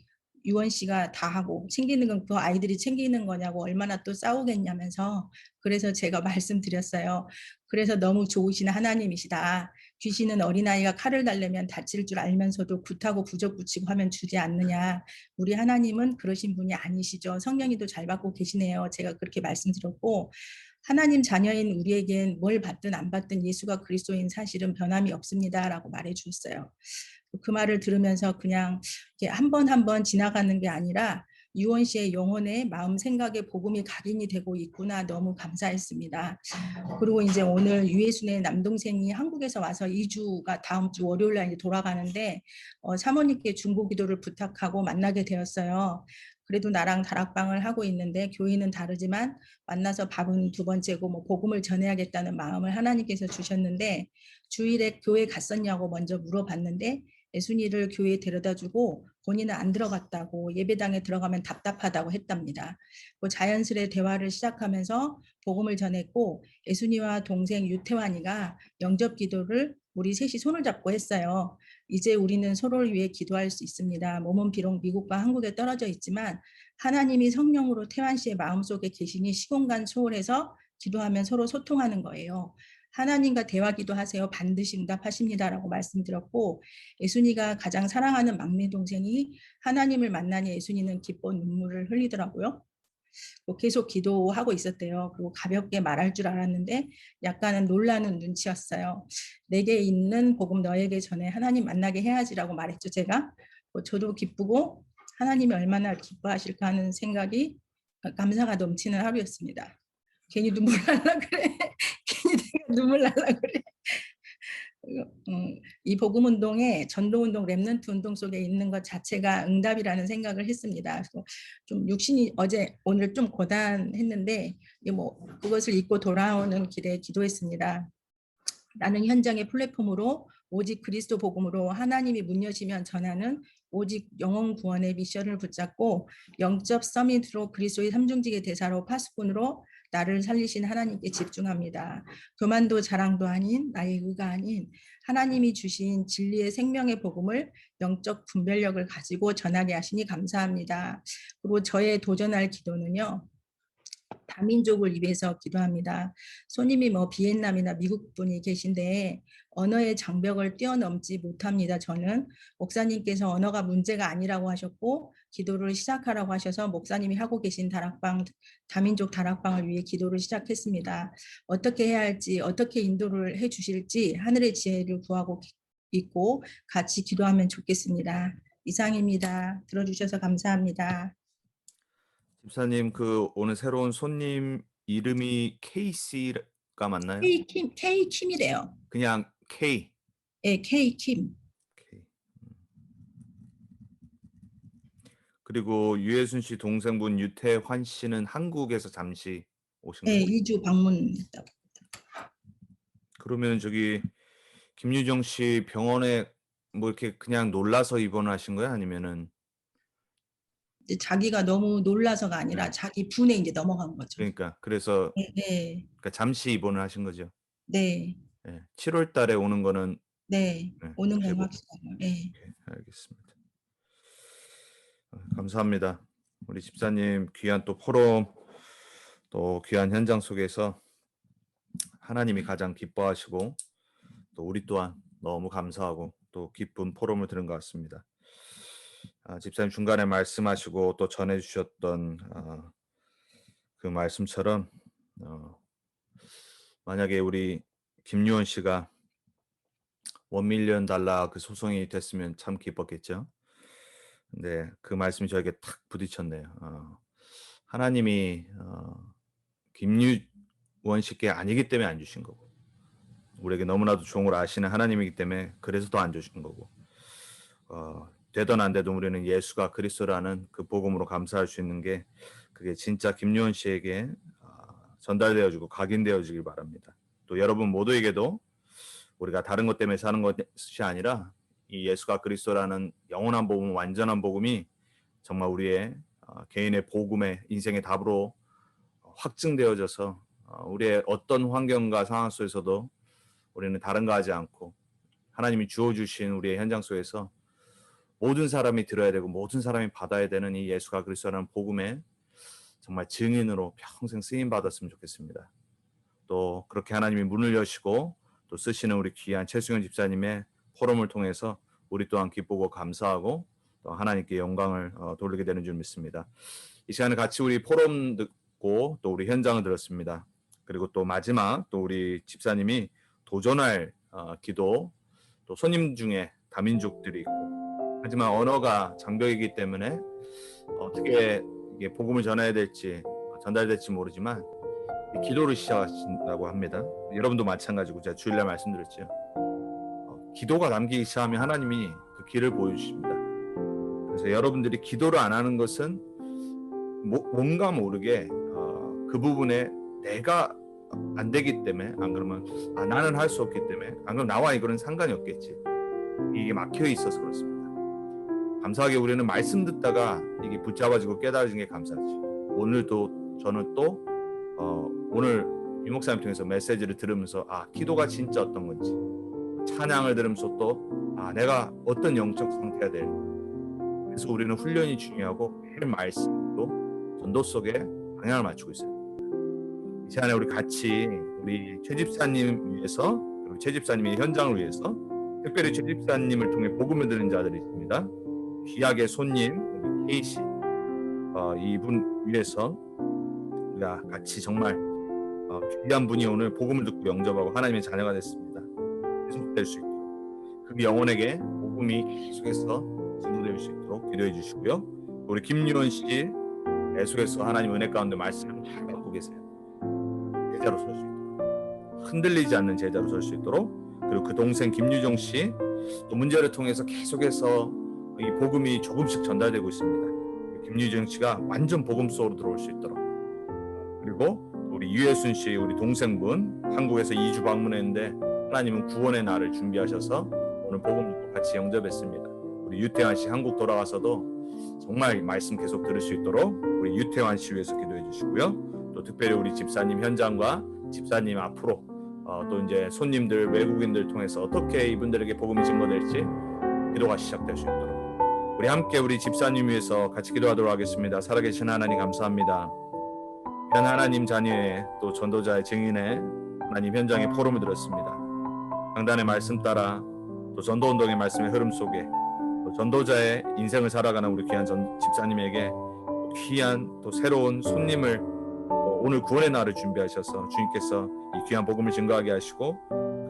유원 씨가 다 하고 챙기는 건 그 아이들이 챙기는 거냐고 얼마나 또 싸우겠냐면서 그래서 제가 말씀드렸어요. 그래서 너무 좋으신 하나님이시다. 귀신은 어린아이가 칼을 달래면 다칠 줄 알면서도 굿하고 부적 붙이고 하면 주지 않느냐. 우리 하나님은 그러신 분이 아니시죠. 성령이도 잘 받고 계시네요. 제가 그렇게 말씀드렸고 하나님 자녀인 우리에겐 뭘 받든 안 받든 예수가 그리스도인 사실은 변함이 없습니다라고 말해 주셨어요. 그 말을 들으면서 그냥 한 번 한 번 지나가는 게 아니라 유원 씨의 영혼에 마음 생각에 복음이 각인이 되고 있구나 너무 감사했습니다. 그리고 이제 오늘 유예순의 남동생이 한국에서 와서 2주가 다음 주 월요일 날 돌아가는데 사모님께 중보기도를 부탁하고 만나게 되었어요. 그래도 나랑 다락방을 하고 있는데 교회는 다르지만 만나서 밥은 2번째고 복음을 전해야겠다는 마음을 하나님께서 주셨는데 주일에 교회 갔었냐고 먼저 물어봤는데 예순이를 교회에 데려다주고 본인은 안 들어갔다고 예배당에 들어가면 답답하다고 했답니다. 자연스레 대화를 시작하면서 복음을 전했고 예순이와 동생 유태환이가 영접 기도를 우리 셋이 손을 잡고 했어요. 이제 우리는 서로를 위해 기도할 수 있습니다. 몸은 비록 미국과 한국에 떨어져 있지만 하나님이 성령으로 태환 씨의 마음속에 계시니 시공간 초월해서 기도하면 서로 소통하는 거예요. 하나님과 대화 기도하세요. 반드시 응답하십니다라고 말씀드렸고, 예순이가 가장 사랑하는 막내 동생이 하나님을 만나니 예순이는 기뻐 눈물을 흘리더라고요. 계속 기도하고 있었대요. 그리고 가볍게 말할 줄 알았는데 약간은 놀라는 눈치였어요. 내게 있는 복음 너에게 전해 하나님 만나게 해야지라고 말했죠, 제가. 저도 기쁘고 하나님이 얼마나 기뻐하실까 하는 생각이 감사가 넘치는 하루였습니다. 괜히 눈물 날라 그래. 괜히 내가 눈물 날라 그래. 이 복음 운동에 전도 운동, 렘넌트 운동 속에 있는 것 자체가 응답이라는 생각을 했습니다. 그래서 좀 육신이 오늘 좀 고단했는데 그것을 잊고 돌아오는 길에 기도했습니다. 나는 현장의 플랫폼으로 오직 그리스도 복음으로 하나님이 문 여시면 전하는 오직 영혼 구원의 미션을 붙잡고 영적 서밋으로 그리스도의 삼중직의 대사로 파수꾼으로 나를 살리신 하나님께 집중합니다. 교만도 자랑도 아닌 나의 의가 아닌 하나님이 주신 진리의 생명의 복음을 영적 분별력을 가지고 전하게 하시니 감사합니다. 그리고 저의 도전할 기도는요. 다민족을 위해서 기도합니다. 손님이 비엔남이나 미국 분이 계신데 언어의 장벽을 뛰어넘지 못합니다. 저는 목사님께서 언어가 문제가 아니라고 하셨고 기도를 시작하라고 하셔서 목사님이 하고 계신 다민족 다락방을 위해 기도를 시작했습니다. 어떻게 해야 할지, 어떻게 인도를 해 주실지 하늘의 지혜를 구하고 있고 같이 기도하면 좋겠습니다. 이상입니다. 들어주셔서 감사합니다. 집사님, 그 오늘 새로운 손님 이름이 케이씨가 맞나요? K 킴이래요. 그냥 K. 네, K 킴. K. 그리고 유혜순 씨 동생분 유태환 씨는 한국에서 잠시 오신 네, 거예요? 2주 방문했다고. 그러면 저기 김유정 씨 병원에 이렇게 그냥 놀라서 입원하신 거예요? 아니면은 자기가 너무 놀라서가 아니라 네. 자기 분에 이제 넘어간 거죠. 그러니까 그래서 네, 그러니까 잠시 입원을 하신 거죠. 네, 네. 7월 달에 오는 거는 네, 네, 오는 건 알고. 확실해요. 네. 오케이, 알겠습니다. 감사합니다. 우리 집사님 귀한 또 포럼 또 귀한 현장 속에서 하나님이 가장 기뻐하시고 또 우리 또한 너무 감사하고 또 기쁜 포럼을 들은 것 같습니다. 집사님 중간에 말씀하시고 또 전해주셨던 그 말씀처럼 만약에 우리 김유원 씨가 $1 밀리언 그 소송이 됐으면 참 기뻤겠죠. 근데 그 말씀이 저에게 탁 부딪혔네요. 하나님이 김유원 씨께 아니기 때문에 안 주신 거고 우리에게 너무나도 종을 아시는 하나님이기 때문에 그래서 더 안 주신 거고 되든 안 되든 우리는 예수가 그리스도라는 그 복음으로 감사할 수 있는 게 그게 진짜 김유원 씨에게 전달되어지고 각인되어지길 바랍니다. 또 여러분 모두에게도 우리가 다른 것 때문에 사는 것이 아니라 이 예수가 그리스도라는 영원한 복음, 완전한 복음이 정말 우리의 개인의 복음의 인생의 답으로 확증되어져서 우리의 어떤 환경과 상황 속에서도 우리는 다른 거 하지 않고 하나님이 주어주신 우리의 현장 속에서 모든 사람이 들어야 되고 모든 사람이 받아야 되는 이 예수가 그리스도라는 복음의 정말 증인으로 평생 쓰임 받았으면 좋겠습니다. 또 그렇게 하나님이 문을 여시고 또 쓰시는 우리 귀한 최승현 집사님의 포럼을 통해서 우리 또한 기쁘고 감사하고 또 하나님께 영광을 돌리게 되는 줄 믿습니다. 이 시간에 같이 우리 포럼 듣고 또 우리 현장을 들었습니다. 그리고 또 마지막 또 우리 집사님이 도전할 기도 또 손님 중에 다민족들이 있고 하지만 언어가 장벽이기 때문에 어떻게 이게 복음을 전해야 될지 전달될지 모르지만 기도를 시작하신다고 합니다. 여러분도 마찬가지고 제가 주일날 말씀드렸죠. 기도가 남기기 시작하면 하나님이 그 길을 보여주십니다. 그래서 여러분들이 기도를 안 하는 것은 뭔가 모르게 그 부분에 내가 안 되기 때문에 안 그러면 나는 할 수 없기 때문에 안 그러면 나와 이거는 상관이 없겠지. 이게 막혀 있어서 그렇습니다. 감사하게 우리는 말씀 듣다가 이게 붙잡아지고 깨달아진 게 감사하지. 오늘도 저는 또 오늘 유 목사님 통해서 메시지를 들으면서 기도가 진짜 어떤 건지 찬양을 들으면서 또 내가 어떤 영적 상태가 될. 그래서 우리는 훈련이 중요하고 매일 말씀도 전도 속에 방향을 맞추고 있어요. 이 시간에 우리 같이 우리 최 집사님 위해서, 그리고 최 집사님의 현장을 위해서, 특별히 최 집사님을 통해 복음을 들은 자들이 있습니다. 귀하게 손님 우리 K씨, 이분 위해서 우리가 같이 정말 귀한 분이 오늘 복음을 듣고 영접하고 하나님의 자녀가 됐습니다. 계속될 수 있도록 그 영혼에게 복음이 계속해서 증거될 수 있도록 기도해 주시고요. 우리 김유원 씨 계속해서 하나님 은혜 가운데 말씀을 잘 갖고 계세요. 제자로 설 수 있도록, 흔들리지 않는 제자로 설 수 있도록, 그리고 그 동생 김유정 씨 또 문제를 통해서 계속해서 이 복음이 조금씩 전달되고 있습니다. 김유정 씨가 완전 복음 속으로 들어올 수 있도록, 그리고 우리 유혜순 씨 우리 동생분 한국에서 2주 방문했는데 하나님은 구원의 날을 준비하셔서 오늘 복음 같이 영접했습니다. 우리 유태환 씨 한국 돌아가서도 정말 말씀 계속 들을 수 있도록 우리 유태환 씨 위해서 기도해 주시고요. 또 특별히 우리 집사님 현장과 집사님 앞으로 또 이제 손님들 외국인들 통해서 어떻게 이분들에게 복음이 증거될지 기도가 시작될 수 있도록 우리 함께 우리 집사님 위해서 같이 기도하도록 하겠습니다. 살아계신 하나님 감사합니다. 귀한 하나님 자녀의 또 전도자의 증인의 하나님 현장의 포럼을 들었습니다. 강단의 말씀 따라 또 전도운동의 말씀의 흐름 속에 또 전도자의 인생을 살아가는 우리 귀한 집사님에게 귀한 또 새로운 손님을 오늘 구원의 날을 준비하셔서 주님께서 이 귀한 복음을 증거하게 하시고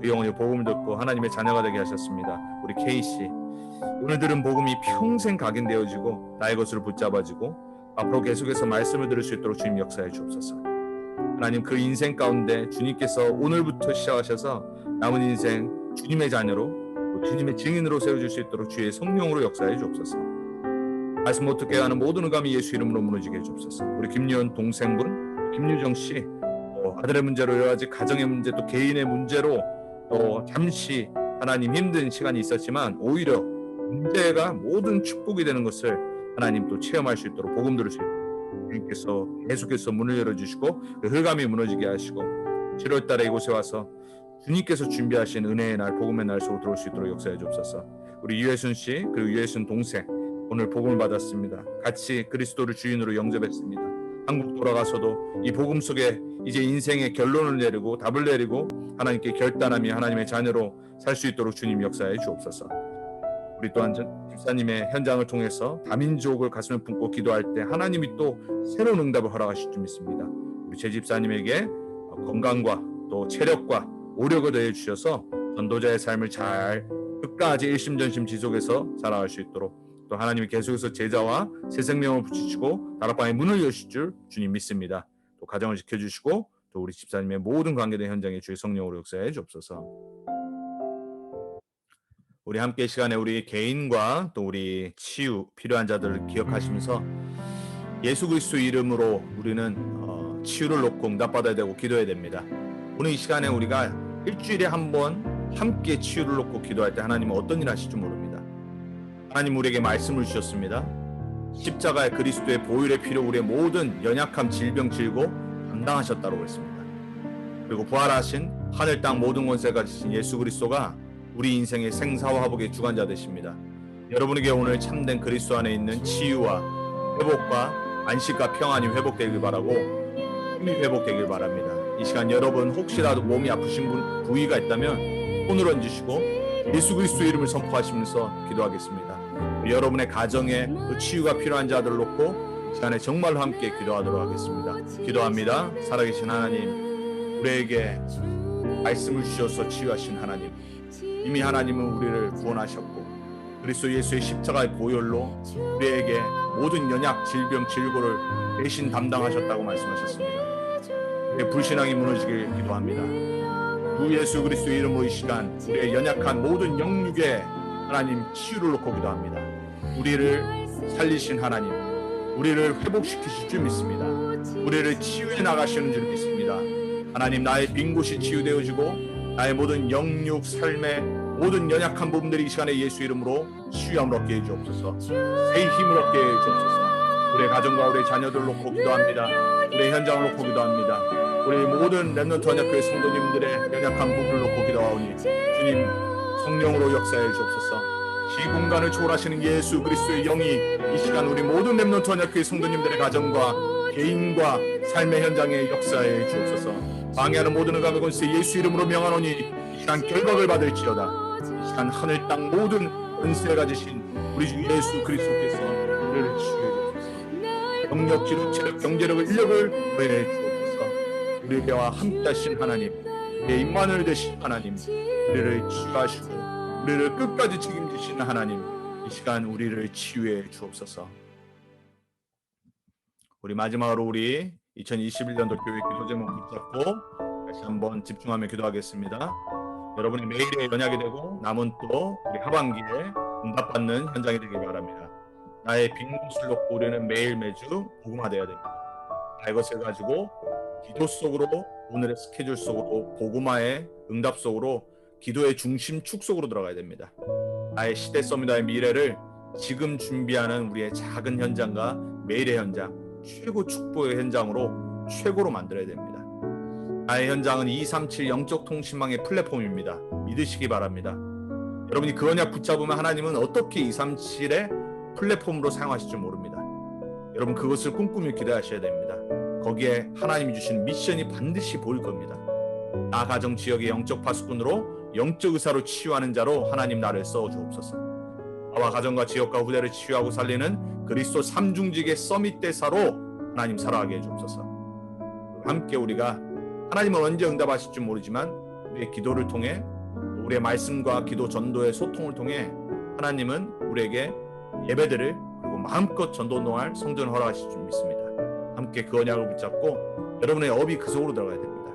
그 영혼이 복음을 듣고 하나님의 자녀가 되게 하셨습니다. 우리 K씨 오늘 들은 복음이 평생 각인되어지고 나의 것으로 붙잡아지고 앞으로 계속해서 말씀을 들을 수 있도록 주님 역사해 주옵소서. 하나님 그 인생 가운데 주님께서 오늘부터 시작하셔서 남은 인생 주님의 자녀로 주님의 증인으로 세워줄 수 있도록 주의 성령으로 역사해 주옵소서. 말씀 못 듣게 하는 모든 의감이 예수 이름으로 무너지게 해주옵소서. 우리 김유연 동생분 김유정 씨 아들의 문제로 여러 가지 가정의 문제 또 개인의 문제로 잠시 하나님 힘든 시간이 있었지만 오히려 문제가 모든 축복이 되는 것을 하나님 또 체험할 수 있도록 복음 들을 수 있도록 주님께서 계속해서 문을 열어주시고 그 흑암이 무너지게 하시고 7월 달에 이곳에 와서 주님께서 준비하신 은혜의 날 복음의 날 속으로 들어올 수 있도록 역사해 주옵소서. 우리 유혜순 씨 그리고 유혜순 동생 오늘 복음을 받았습니다. 같이 그리스도를 주인으로 영접했습니다. 한국 돌아가서도 이 복음 속에 이제 인생의 결론을 내리고 답을 내리고 하나님께 결단하며 하나님의 자녀로 살 수 있도록 주님 역사해 주옵소서. 우리 또한 집사님의 현장을 통해서 다민족을 가슴에 품고 기도할 때 하나님이 또 새로운 응답을 허락하실 줄 믿습니다. 우리 제 집사님에게 건강과 또 체력과 오력을 더해 주셔서 전도자의 삶을 잘 끝까지 일심전심 지속해서 살아갈 수 있도록 또 하나님이 계속해서 제자와 새 생명을 붙이시고 다락방의 문을 여실 줄 주님 믿습니다. 또 가정을 지켜주시고 또 우리 집사님의 모든 관계된 현장에 주의 성령으로 역사해 주옵소서. 우리 함께 시간에 우리 개인과 또 우리 치유 필요한 자들을 기억하시면서 예수 그리스도 이름으로 우리는 치유를 놓고 응답받아야 되고 기도해야 됩니다. 오늘 이 시간에 우리가 일주일에 한 번 함께 치유를 놓고 기도할 때 하나님은 어떤 일 하실지 모릅니다. 하나님 우리에게 말씀을 주셨습니다. 십자가의 그리스도의 보혈의 피로 우리의 모든 연약함 질병 질고 담당하셨다고 했습니다. 그리고 부활하신 하늘 땅 모든 권세가 지신 예수 그리스도가 우리 인생의 생사와 화복의 주관자 되십니다. 여러분에게 오늘 참된 그리스도 안에 있는 치유와 회복과 안식과 평안이 회복되길 바라고 힘이 회복되길 바랍니다. 이 시간 여러분 혹시라도 몸이 아프신 부위가 있다면 손을 얹으시고 예수 그리스도 이름을 선포하시면서 기도하겠습니다. 여러분의 가정에 그 치유가 필요한 자들을 놓고 이 시간에 정말로 함께 기도하도록 하겠습니다. 기도합니다. 살아계신 하나님, 우리에게 말씀을 주셔서 치유하신 하나님, 이미 하나님은 우리를 구원하셨고 그리스도 예수의 십자가의 보혈로 우리에게 모든 연약, 질병, 질고를 대신 담당하셨다고 말씀하셨습니다. 우리의 불신앙이 무너지길 기도합니다. 주 예수 그리스도 이름으로 이 시간 우리의 연약한 모든 영육에 하나님 치유를 놓고 기도합니다. 우리를 살리신 하나님, 우리를 회복시키실 줄 믿습니다. 우리를 치유해 나가시는 줄 믿습니다. 하나님, 나의 빈 곳이 치유되어지고 나의 모든 영육 삶의 모든 연약한 부분들이 이 시간에 예수 이름으로 치유함을 얻게 해주옵소서. 새 힘을 얻게 해주옵소서. 우리의 가정과 우리의 자녀들 놓고 기도합니다. 우리의 현장을 놓고 기도합니다. 우리 모든 렘넌트 언약교회 성도님들의 연약한 부분을 놓고 기도하오니 주님 성령으로 역사해 주옵소서. 시공간을 초월하시는 예수 그리스도의 영이 이 시간 우리 모든 렘넌트 언약교회 성도님들의 가정과 개인과 삶의 현장에 역사해 주옵소서. 방해하는 모든 응감의 권세 예수 이름으로 명하노니 이 시간 결박을 받을지어다. 이 시간 하늘 땅 모든 권세 가지신 우리 주 예수 그리스도께서 우리를 치유해 주옵소서. 영력, 지력, 체력, 경제력을 인력을 보여 주옵소서. 우리와 함께하신 하나님, 우리의 임마누엘 되신 하나님, 우리를 치유하시고 우리를 끝까지 책임지시는 하나님, 이 시간 우리를 치유해 주옵소서. 우리 마지막으로 우리 2021년도 교회 기도 제목 붙잡고 다시 한번 집중하며 기도하겠습니다. 여러분의 매일의 연약이 되고 남은 또 우리 하반기에 응답받는 현장이 되길 바랍니다. 나의 빈 곳을 놓고 우리는 매일 매주 복음화되어야 됩니다. 이것을 가지고 기도 속으로, 오늘의 스케줄 속으로, 복음화의 응답 속으로, 기도의 중심 축 속으로 들어가야 됩니다. 나의 시대 서밋의 미래를 지금 준비하는 우리의 작은 현장과 매일의 현장, 최고 축복의 현장으로 최고로 만들어야 됩니다. 나의 현장은 237 영적 통신망의 플랫폼입니다. 믿으시기 바랍니다. 여러분이 그 언약 붙잡으면 하나님은 어떻게 237의 플랫폼으로 사용하실 줄 모릅니다. 여러분 그것을 꿈꾸며 기도하셔야 됩니다. 거기에 하나님이 주신 미션이 반드시 보일 겁니다. 나 가정 지역의 영적 파수꾼으로, 영적 의사로 치유하는 자로 하나님 나를 써주옵소서. 나와 가정과 지역과 후대를 치유하고 살리는 그리스도 삼중직의 서밋 대사로 하나님 살아가게 해주옵소서. 함께 우리가 하나님은 언제 응답하실 줄 모르지만 우리의 기도를 통해, 우리의 말씀과 기도 전도의 소통을 통해 하나님은 우리에게 예배들을 그리고 마음껏 전도 운동할 성전을 허락하실 줄 믿습니다. 함께 그 언약을 붙잡고 여러분의 업이 그 속으로 들어가야 됩니다.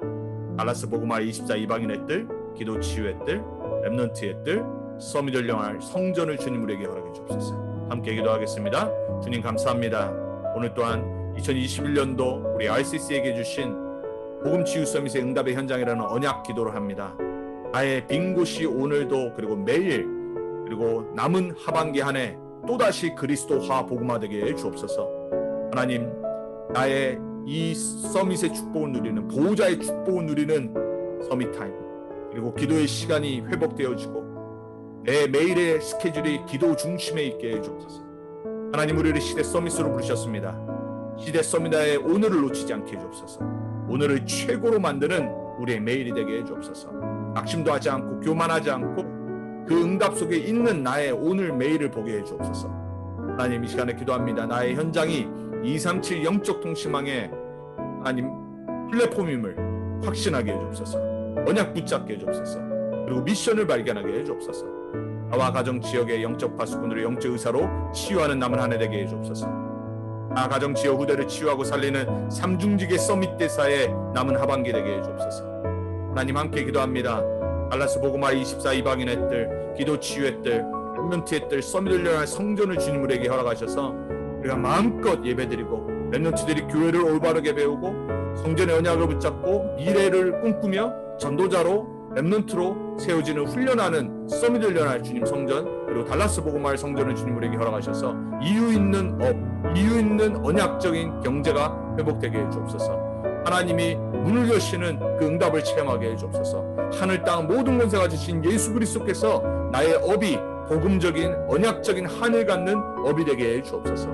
달라스 복음화 24 이방인의 뜰, 기도 치유의 뜰, 렘넌트의 뜰, 서밋을 영할 성전을 주님 우리에게 허락해 주옵소서. 함께 기도하겠습니다. 주님 감사합니다. 오늘 또한 2021년도 우리 RCC에게 주신 복음 치유 서밋의 응답의 현장이라는 언약 기도를 합니다. 나의 빈 곳이 오늘도 그리고 매일 그리고 남은 하반기 한 해 또다시 그리스도화 복음화되게 해 주옵소서. 하나님, 나의 이 서밋의 축복을 누리는, 보호자의 축복을 누리는 서밋 타임, 그리고 기도의 시간이 회복되어지고 내 매일의 스케줄이 기도 중심에 있게 해주옵소서. 하나님, 우리를 시대 서밋으로 부르셨습니다. 시대 서밋의 오늘을 놓치지 않게 해주옵소서. 오늘을 최고로 만드는 우리의 매일이 되게 해주옵소서. 낙심도 하지 않고 교만하지 않고 그 응답 속에 있는 나의 오늘 매일을 보게 해주옵소서. 하나님, 이 시간에 기도합니다. 나의 현장이 237 영적 통신망의 하나님 플랫폼임을 확신하게 해주옵소서. 언약 붙잡게 해주옵소서. 그리고 미션을 발견하게 해주옵소서. 나와 가정 지역의 영적 파수꾼으로, 영적 의사로 치유하는 남은 한 해 되게 해주옵소서. 나 가정 지역 후대를 치유하고 살리는 삼중직의 서밋 대사의 남은 하반기 되게 해주옵소서. 하나님, 함께 기도합니다. 달라스 복음화 24 이방인의 뜰, 기도 치유의 뜰, 렘넌트의 뜰, 서밋을 영할 성전을 주님 우리에게 허락하셔서 우리가 마음껏 예배드리고 렘넌트들이 교회를 올바르게 배우고 성전의 언약을 붙잡고 미래를 꿈꾸며 전도자로 렘넌트로 세워지는 훈련하는 서밋을 연할 주님 성전, 그리고 달라스 복음화의 성전을 주님 우리에게 허락하셔서 이유 있는 업, 이유 있는 언약적인 경제가 회복되게 해주옵소서. 하나님이 문을 여시는 그 응답을 체험하게 해주옵소서. 하늘 땅 모든 권세가 주신 예수 그리스도께서 나의 업이 복음적인 언약적인 한을 갖는 업이 되게 해주옵소서.